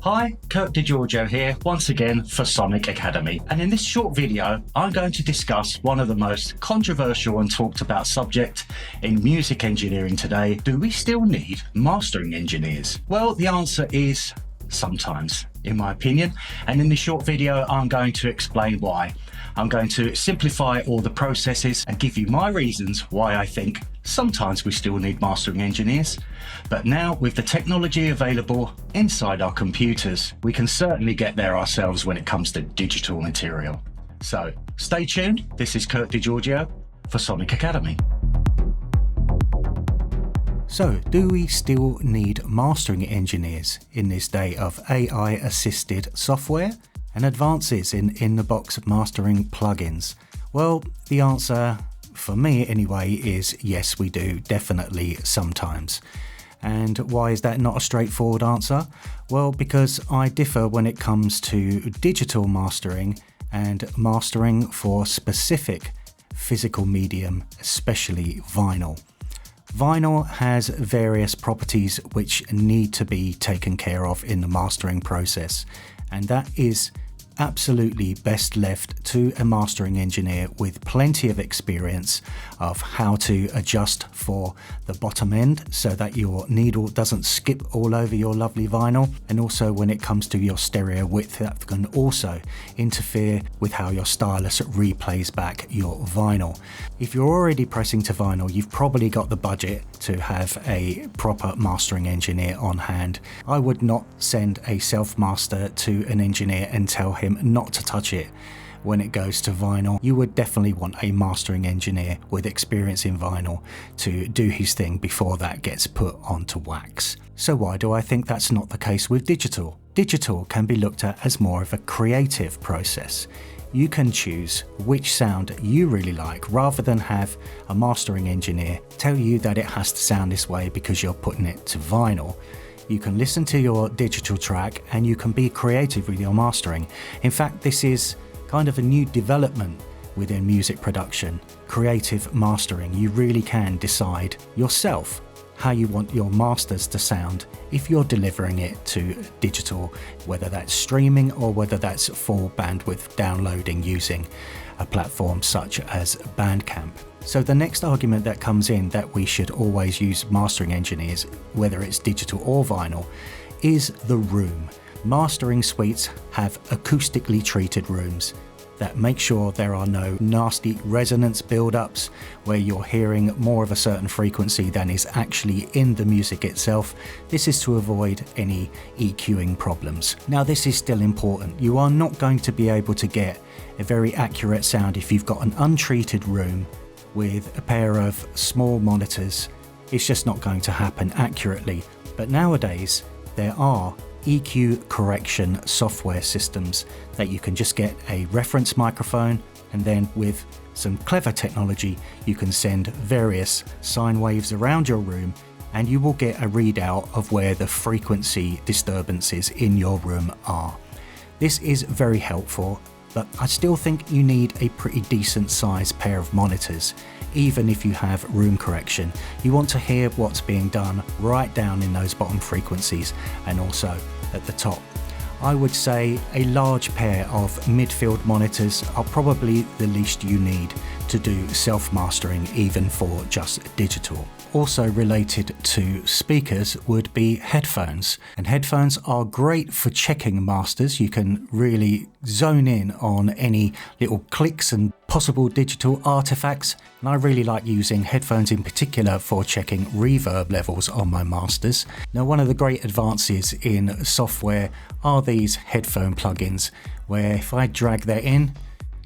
Hi, Kirk Degiorgio here, once again for Sonic Academy. And in this short video, I'm going to discuss one of the most controversial and talked about subject in music engineering today. Do we still need mastering engineers? Well, the answer is sometimes, in my opinion. And in this short video, I'm going to explain why. I'm going to simplify all the processes and give you my reasons why I think sometimes we still need mastering engineers. But now, with the technology available inside our computers, we can certainly get there ourselves when it comes to digital material. So stay tuned. This is Kirk Degiorgio for Sonic Academy. So, do we still need mastering engineers in this day of AI-assisted software and advances in in-the-box mastering plugins? Well, the answer, for me anyway, is yes, we do, definitely sometimes. And why is that not a straightforward answer? Well, because I differ when it comes to digital mastering and mastering for specific physical medium, especially vinyl. Vinyl has various properties which need to be taken care of in the mastering process, and that is absolutely best left to a mastering engineer with plenty of experience of how to adjust for the bottom end so that your needle doesn't skip all over your lovely vinyl, and also when it comes to your stereo width, that can also interfere with how your stylus replays back your vinyl. If you're already pressing to vinyl, you've probably got the budget to have a proper mastering engineer on hand. I would not send a self-master to an engineer and tell him not to touch it when it goes to vinyl. You would definitely want a mastering engineer with experience in vinyl to do his thing before that gets put onto wax. So why do I think that's not the case with digital? Digital can be looked at as more of a creative process. You can choose which sound you really like rather than have a mastering engineer tell you that it has to sound this way because you're putting it to vinyl. You can listen to your digital track and you can be creative with your mastering. In fact, this is kind of a new development within music production, creative mastering. You really can decide yourself how you want your masters to sound if you're delivering it to digital, whether that's streaming or whether that's full bandwidth downloading using a platform such as Bandcamp. So the next argument that comes in that we should always use mastering engineers, whether it's digital or vinyl, is the room. Mastering suites have acoustically treated rooms that make sure there are no nasty resonance build-ups where you're hearing more of a certain frequency than is actually in the music itself. This is to avoid any EQing problems. Now, this is still important. You are not going to be able to get a very accurate sound if you've got an untreated room with a pair of small monitors. It's just not going to happen accurately. But nowadays, there are EQ correction software systems that you can just get a reference microphone, and then with some clever technology you can send various sine waves around your room and you will get a readout of where the frequency disturbances in your room are. This is very helpful, but I still think you need a pretty decent sized pair of monitors. Even if you have room correction, you want to hear what's being done right down in those bottom frequencies and also at the top. I would say a large pair of midfield monitors are probably the least you need to do self-mastering, even for just digital. Also related to speakers would be headphones, and headphones are great for checking masters. You can really zone in on any little clicks and possible digital artifacts, and I really like using headphones in particular for checking reverb levels on my masters. Now, one of the great advances in software are these headphone plugins, where if I drag that in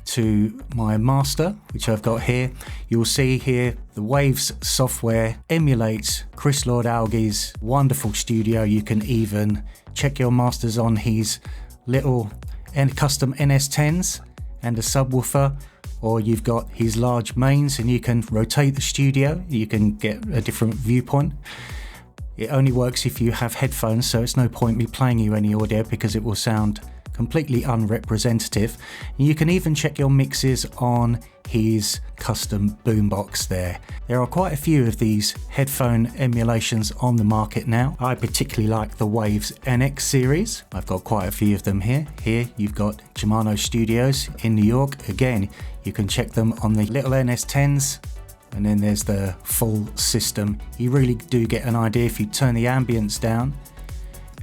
to my master, which I've got here, you'll see here the Waves software emulates Chris Lord-Alge's wonderful studio. You can even check your masters on his little custom NS10s and a subwoofer, or you've got his large mains and you can rotate the studio. You can get a different viewpoint. It only works if you have headphones, so it's no point me playing you any audio because it will sound completely unrepresentative. You can even check your mixes on his custom boombox there. There are quite a few of these headphone emulations on the market now. I particularly like the Waves NX series. I've got quite a few of them here. Here you've got Germano Studios in New York. Again, you can check them on the little NS10s. And then there's the full system. You really do get an idea if you turn the ambience down.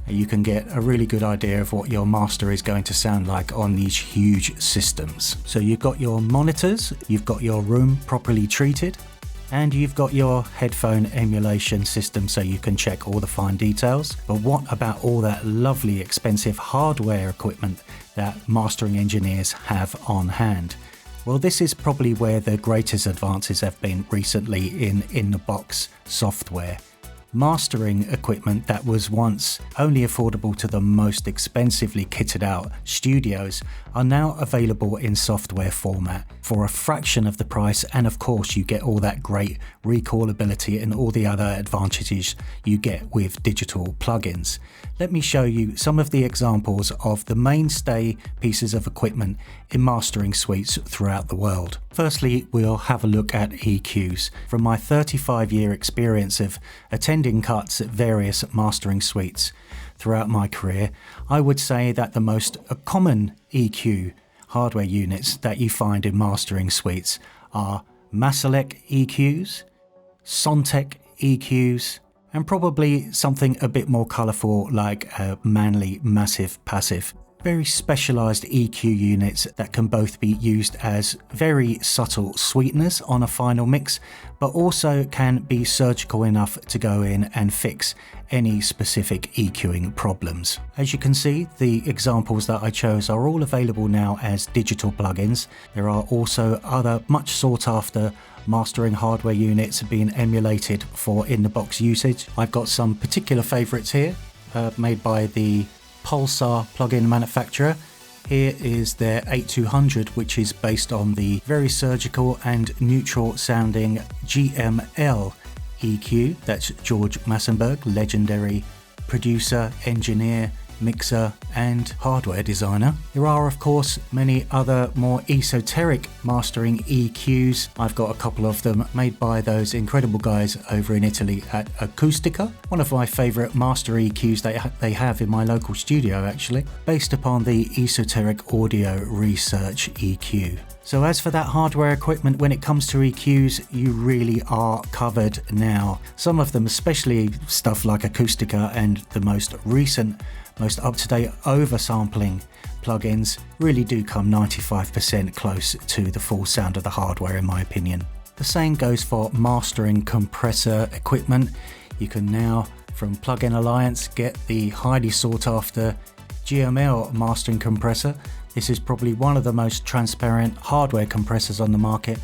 You can get a really good idea of what your master is going to sound like on these huge systems. So you've got your monitors, you've got your room properly treated, and you've got your headphone emulation system so you can check all the fine details. But what about all that lovely expensive hardware equipment that mastering engineers have on hand? Well, this is probably where the greatest advances have been recently in the box software. Mastering equipment that was once only affordable to the most expensively kitted out studios are now available in software format for a fraction of the price, and of course you get all that great recallability and all the other advantages you get with digital plugins. Let me show you some of the examples of the mainstay pieces of equipment in mastering suites throughout the world. Firstly, we'll have a look at EQs. From my 35-year experience of attending cuts at various mastering suites throughout my career, I would say that the most common EQ hardware units that you find in mastering suites are Masalek EQs, Sontec EQs, and probably something a bit more colourful like a Manley Massive Passive. Very specialised EQ units that can both be used as very subtle sweeteners on a final mix, but also can be surgical enough to go in and fix any specific EQing problems. As you can see, the examples that I chose are all available now as digital plugins. There are also other much sought after mastering hardware units being emulated for in-the-box usage. I've got some particular favourites here, made by the Pulsar plugin manufacturer. Here is their 8200, which is based on the very surgical and neutral sounding GML EQ. That's George Massenburg, legendary producer, engineer, mixer and hardware designer. There are of course many other more esoteric mastering EQs. I've got a couple of them made by those incredible guys over in Italy at Acustica. One of my favourite master EQs they have in my local studio actually, based upon the Esoteric Audio Research EQ. So as for that hardware equipment, when it comes to EQs, you really are covered now. Some of them, especially stuff like Acustica and the most recent, most up-to-date oversampling plugins, really do come 95% close to the full sound of the hardware in my opinion. The same goes for mastering compressor equipment. You can now, from Plugin Alliance, get the highly sought after GML mastering compressor. This is probably one of the most transparent hardware compressors on the market,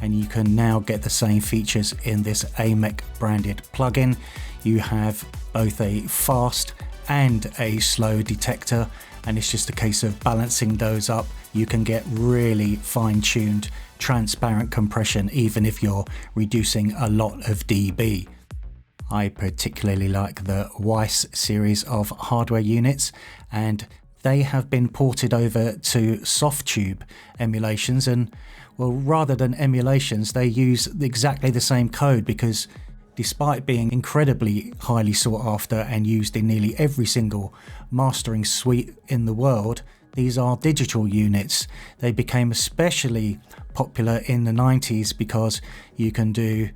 and you can now get the same features in this AMEC branded plugin. You have both a fast and a slow detector, and it's just a case of balancing those up. You can get really fine-tuned transparent compression even if you're reducing a lot of dB. I particularly like the Weiss series of hardware units, and they have been ported over to Softube emulations, and well, rather than emulations, they use exactly the same code, because despite being incredibly highly sought after and used in nearly every single mastering suite in the world, these are digital units. They became especially popular in the 90s because you can do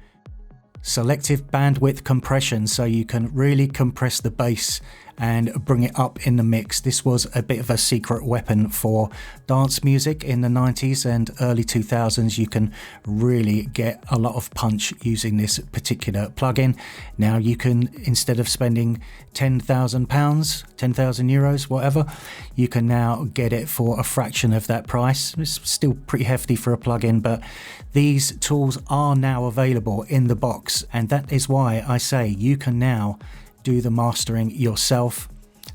selective bandwidth compression, so you can really compress the bass and bring it up in the mix. This was a bit of a secret weapon for dance music in the 90s and early 2000s. You can really get a lot of punch using this particular plugin. Now you can, instead of spending £10,000, 10,000 euros, whatever, you can now get it for a fraction of that price. It's still pretty hefty for a plugin, but these tools are now available in the box, and that is why I say you can now do the mastering yourself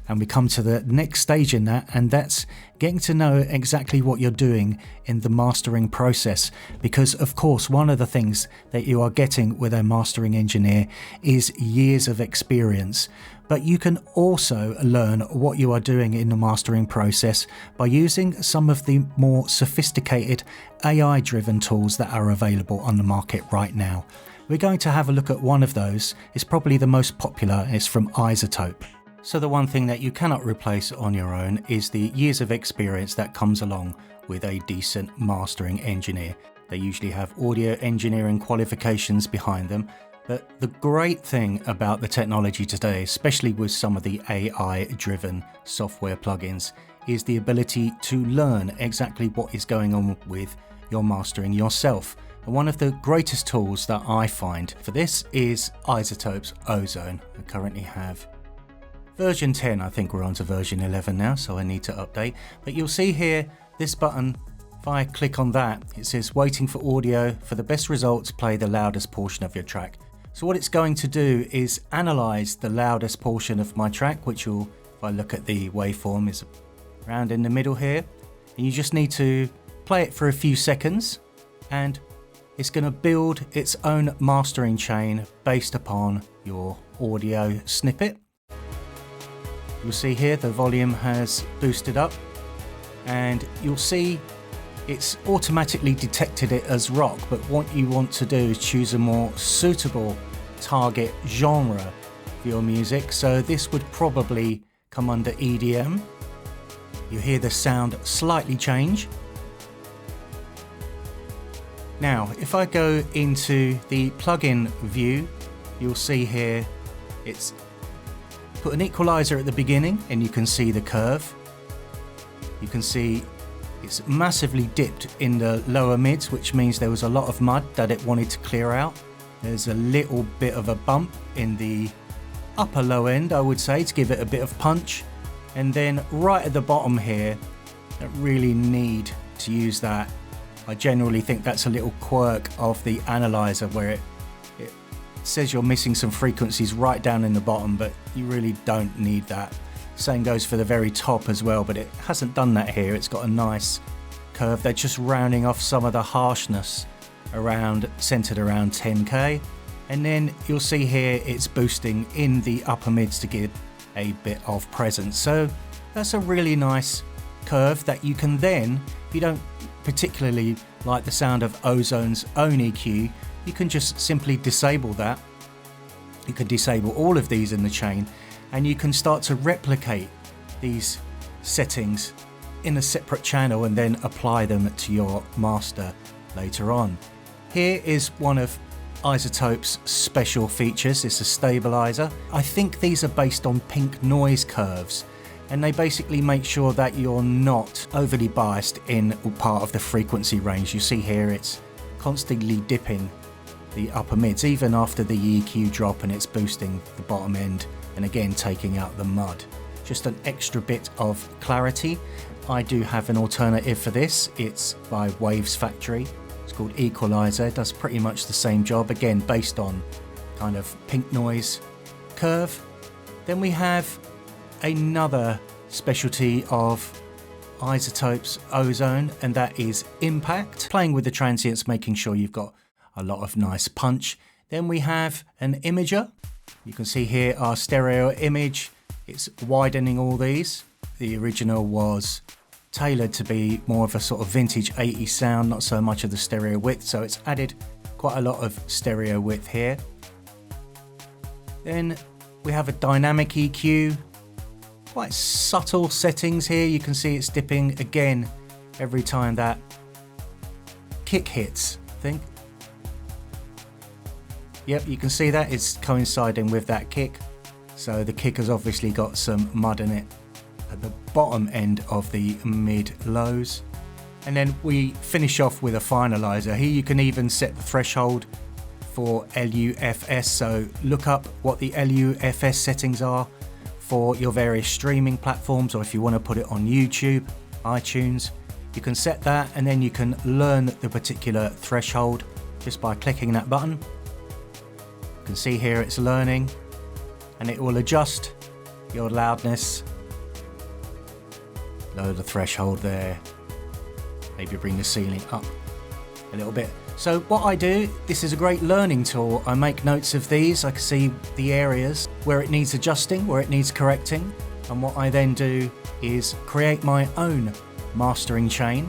And we come to the next stage in that, and that's getting to know exactly what you're doing in the mastering process. Because of course, one of the things that you are getting with a mastering engineer is years of experience. But you can also learn what you are doing in the mastering process by using some of the more sophisticated AI-driven tools that are available on the market right now. We're going to have a look at one of those. It's probably the most popular. It's from iZotope. So the one thing that you cannot replace on your own is the years of experience that comes along with a decent mastering engineer. They usually have audio engineering qualifications behind them. But the great thing about the technology today, especially with some of the AI-driven software plugins, is the ability to learn exactly what is going on with your mastering yourself. And one of the greatest tools that I find for this is iZotope's Ozone. I currently have version 10, I think we're on to version 11 now, so I need to update. But you'll see here, this button, if I click on that, it says waiting for audio. For the best results, play the loudest portion of your track. So what it's going to do is analyze the loudest portion of my track, which will, if I look at the waveform, is around in the middle here. And you just need to play it for a few seconds, and it's going to build its own mastering chain based upon your audio snippet. You'll see here the volume has boosted up, and you'll see it's automatically detected it as rock, but what you want to do is choose a more suitable target genre for your music. So this would probably come under EDM. You hear the sound slightly change. Now, if I go into the plugin view, you'll see here it's put an equalizer at the beginning, and you can see the curve. You can see it's massively dipped in the lower mids, which means there was a lot of mud that it wanted to clear out. There's a little bit of a bump in the upper low end, I would say, to give it a bit of punch. And then right at the bottom here, I don't really need to use that. I generally think that's a little quirk of the analyzer where it says you're missing some frequencies right down in the bottom, but you really don't need that. Same goes for the very top as well, but it hasn't done that here. It's got a nice curve. They're just rounding off some of the harshness centered around 10k. And then you'll see here it's boosting in the upper mids to give a bit of presence. So that's a really nice curve that you can then, if you don't particularly like the sound of Ozone's own EQ, you can just simply disable that. You can disable all of these in the chain, and you can start to replicate these settings in a separate channel and then apply them to your master later on. Here is one of iZotope's special features. It's a stabilizer. I think these are based on pink noise curves, and they basically make sure that you're not overly biased in part of the frequency range. You see here it's constantly dipping the upper mids even after the EQ drop, and it's boosting the bottom end and again taking out the mud. Just an extra bit of clarity. I do have an alternative for this. It's by Waves Factory. It's called Equalizer. It does pretty much the same job, again based on kind of pink noise curve. Then we have another specialty of iZotope's Ozone, and that is Impact, playing with the transients, making sure you've got a lot of nice punch. Then we have an imager. You can see here our stereo image. It's widening all these. The original was tailored to be more of a sort of vintage 80s sound, not so much of the stereo width, so it's added quite a lot of stereo width here. Then we have a dynamic EQ. Quite subtle settings here. You can see it's dipping again every time that kick hits, I think. Yep, you can see that it's coinciding with that kick. So the kick has obviously got some mud in it at the bottom end of the mid lows. And then we finish off with a finalizer. Here you can even set the threshold for LUFS. So look up what the LUFS settings are for your various streaming platforms, or if you want to put it on YouTube, iTunes, you can set that, and then you can learn the particular threshold just by clicking that button. You can see here it's learning, and it will adjust your loudness Lower the threshold there. Maybe bring the ceiling up a little bit. So what I do, this is a great learning tool. I make notes of these. I can see the areas where it needs adjusting, where it needs correcting. And what I then do is create my own mastering chain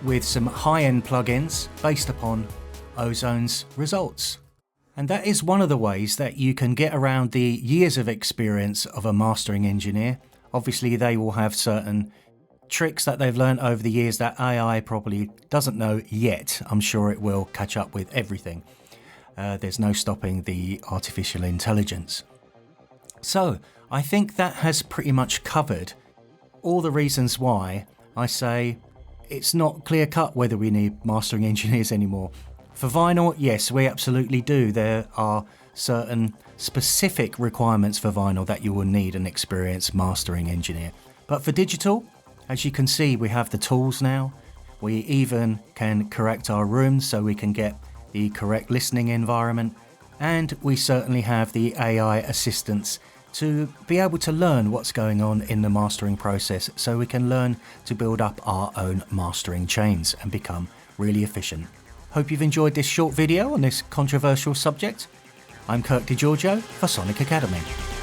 with some high-end plugins based upon Ozone's results. And that is one of the ways that you can get around the years of experience of a mastering engineer. Obviously, they will have certain tricks that they've learned over the years that AI probably doesn't know yet. I'm sure it will catch up with everything. There's no stopping the artificial intelligence. So I think that has pretty much covered all the reasons why I say it's not clear cut whether we need mastering engineers anymore. For vinyl, yes, we absolutely do. There are certain specific requirements for vinyl that you will need an experienced mastering engineer. But for digital, as you can see, we have the tools now. We even can correct our rooms so we can get the correct listening environment. And we certainly have the AI assistants to be able to learn what's going on in the mastering process so we can learn to build up our own mastering chains and become really efficient. Hope you've enjoyed this short video on this controversial subject. I'm Kirk Degiorgio for Sonic Academy.